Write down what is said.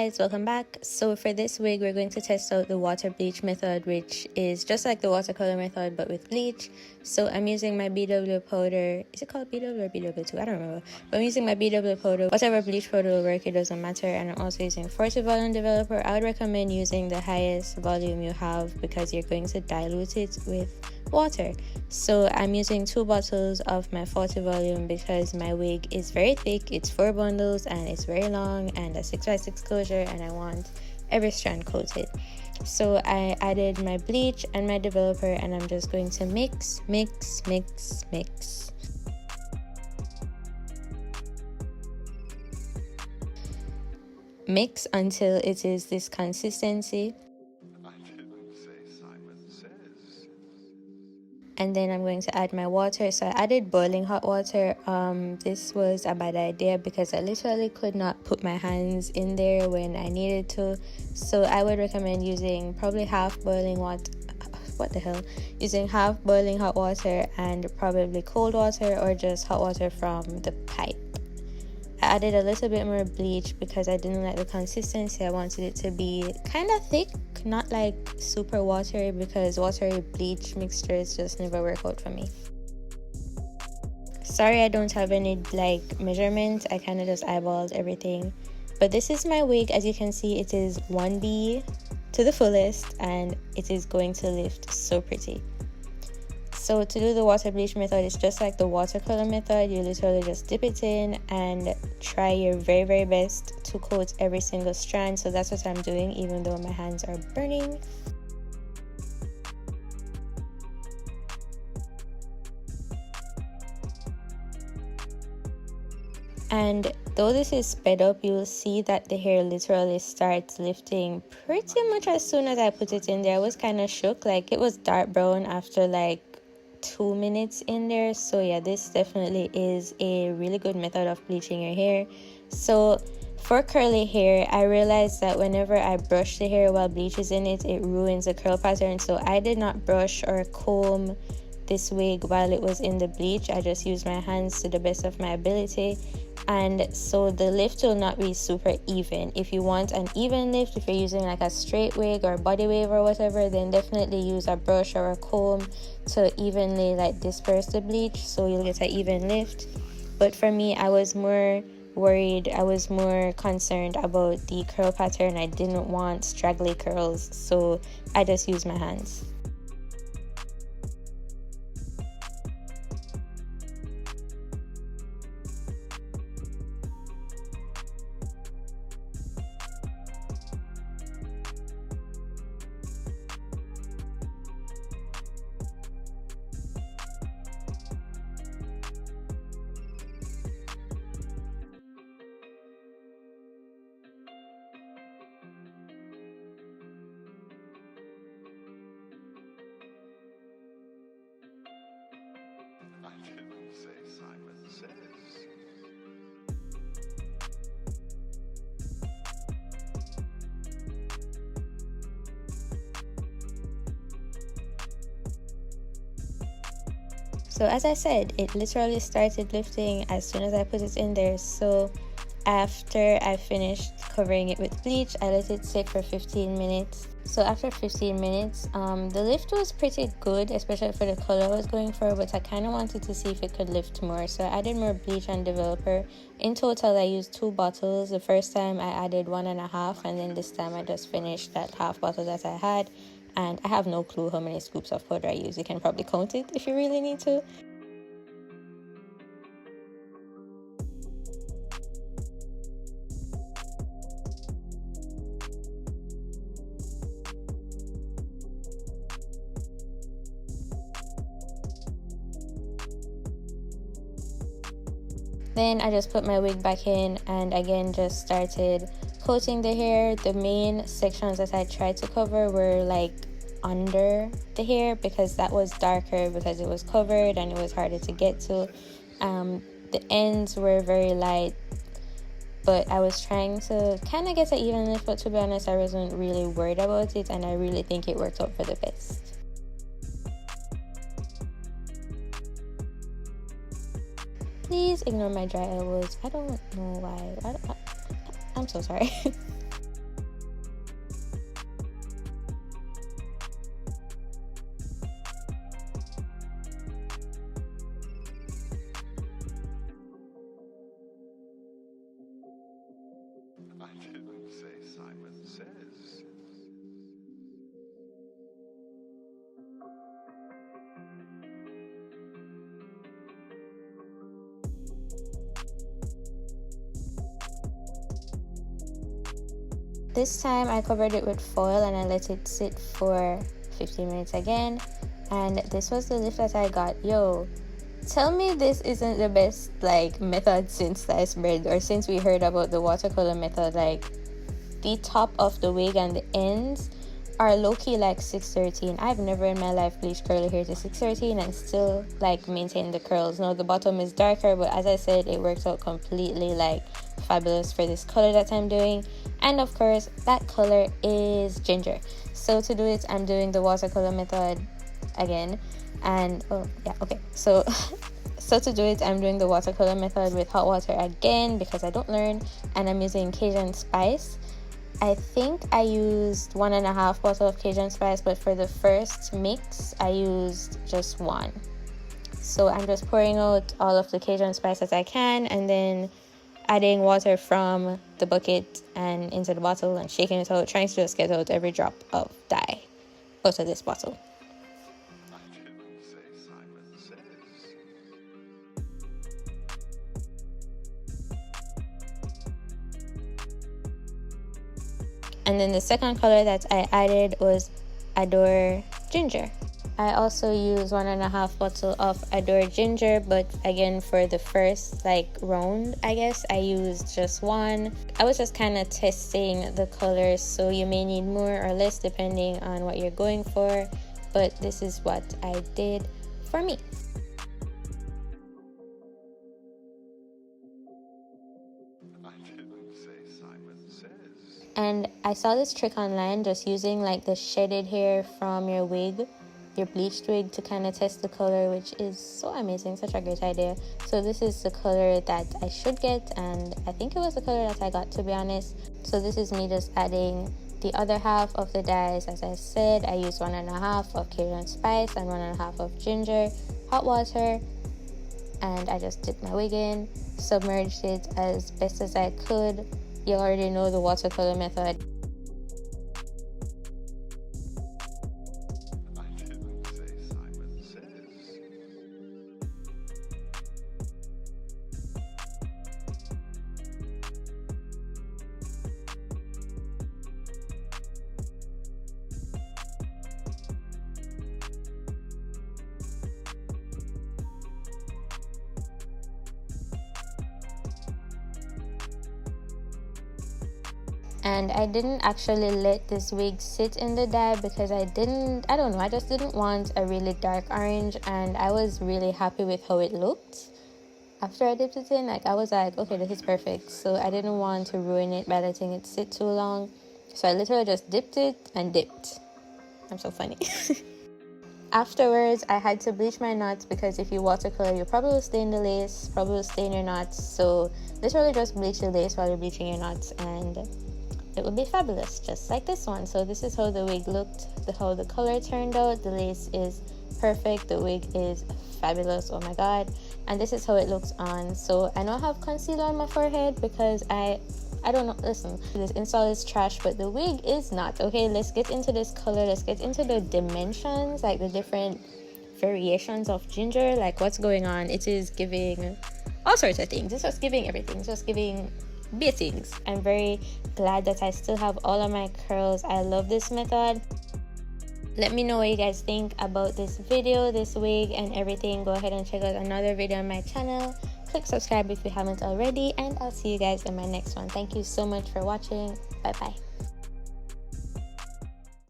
guys, welcome back. So for this wig we're going to test out the water bleach method, which is just like the watercolor method but with bleach. So I'm using my BW powder. Is it called BW or BW2? I don't remember, but I'm using my BW powder. Whatever bleach powder will work, it doesn't matter. And I'm also using 40 volume developer. I would recommend using the highest volume you have because you're going to dilute it with water. So I'm using 2 bottles of my 40 volume because my wig is very thick. It's 4 bundles and it's very long and a 6x6 closure, and I want every strand coated. So I added my bleach and my developer, and I'm just going to mix until it is this consistency. And then I'm going to add my water. So I added boiling hot water. This was a bad idea because I literally could not put my hands in there when I needed to. So I would recommend using probably half boiling water. Using half boiling hot water and probably cold water or just hot water from the pipe. I added a little bit more bleach because I didn't like the consistency. I wanted it to be kind of thick, not like super watery, because watery bleach mixtures just never work out for me. Sorry I don't have any like measurements. I kind of just eyeballed everything. But this is my wig. As you can see, it is 1B to the fullest and it is going to lift so pretty. So to do the water bleach method, it's just like the watercolor method. You literally just dip it in and try your very best to coat every single strand. So that's what I'm doing, even though my hands are burning. And though this is sped up, you'll see that the hair literally starts lifting pretty much as soon as I put it in there. I was kind of shook, like it was dark brown after like 2 minutes in there. So yeah, this definitely is a really good method of bleaching your hair. So for curly hair, I realized that whenever I brush the hair while bleach is in it, it ruins the curl pattern. So I did not brush or comb this wig while it was in the bleach. I just used my hands to the best of my ability, and so the lift will not be super even. If you want an even lift, if you're using like a straight wig or body wave or whatever, then definitely use a brush or a comb to evenly like disperse the bleach so you'll get an even lift. But for me, I was more worried, I was more concerned about the curl pattern. I didn't want straggly curls, so I just used my hands. I didn't say Simonsayz. So as I said, it literally started lifting as soon as I put it in there. So after I finished covering it with bleach, I let it sit for 15 minutes. So after 15 minutes, the lift was pretty good, especially for the color I was going for, but I kind of wanted to see if it could lift more. So I added more bleach and developer. In total, I used 2 bottles. The first time I added 1.5, and then this time I just finished that half bottle that I had. And I have no clue how many scoops of powder I use. You can probably count it if you really need to. Then I just put my wig back in and again just started coating the hair. The main sections that I tried to cover were like under the hair because that was darker because it was covered and it was harder to get to. The ends were very light, but I was trying to kind of get an even lift, but to be honest, I wasn't really worried about it, and I really think it worked out for the best. Please ignore my dry elbows. I don't know why. I'm so sorry. This time I covered it with foil and I let it sit for 15 minutes again, and this was the lift that I got. Yo, tell me this isn't the best like method since sliced bread, or since we heard about the watercolor method. Like the top of the wig and the ends are low-key like 613. I've never in my life bleached curly hair to 613 and still like maintain the curls. Now the bottom is darker, but as I said, it works out completely like fabulous for this color that I'm doing. And of course that color is ginger, so to do it I'm doing the watercolor method again. And so to do it I'm doing the watercolor method with hot water again because I don't learn, and I'm using Cajun spice. I think I used 1.5 bottle of Cajun spice, but for the first mix I used just 1. So I'm just pouring out all of the Cajun spice as I can, and then adding water from the bucket and into the bottle and shaking it out, trying to just get out every drop of dye out of this bottle. I didn't say Simonsayz. And then the second color that I added was Adore Ginger. I also used 1.5 bottle of Adore Ginger, but again for the first like round I guess I used just 1. I was just kind of testing the colors, so you may need more or less depending on what you're going for, but this is what I did for me. I didn't say Simonsayz. And I saw this trick online, just using like the shedded hair from your wig, your bleached wig, to kind of test the color, which is so amazing, such a great idea. So this is the color that I should get, and I think it was the color that I got, to be honest. So this is me just adding the other half of the dyes. As I said, I used 1.5 of Cajun spice and 1.5 of ginger, hot water, and I just dipped my wig in, submerged it as best as I could. You already know the watercolor method. I didn't say Simonsayz. And I didn't actually let this wig sit in the dye because I just didn't want a really dark orange, and I was really happy with how it looked after I dipped it in. Like I was like, okay, this is perfect. So I didn't want to ruin it by letting it sit too long, so I literally just dipped it and dipped. I'm so funny. Afterwards I had to bleach my knots because if you watercolor you probably stain the lace, probably stain your knots, so literally just bleach the lace while you're bleaching your knots and it would be fabulous, just like this one. So this is how the wig looked, how the color turned out. The lace is perfect, the wig is fabulous, oh my god. And this is how it looks on. So I know I have concealer on my forehead because I don't know, listen, this install is trash, but the wig is not. Okay, let's get into this color, let's get into the dimensions, like the different variations of ginger, like what's going on. It is giving all sorts of things. It's just giving everything. It's just giving things. I'm very glad that I still have all of my curls. I love this method. Let me know what you guys think about this video, this wig, and everything. Go ahead and check out another video on my channel. Click subscribe if you haven't already, and I'll see you guys in my next one. Thank you so much for watching. Bye bye.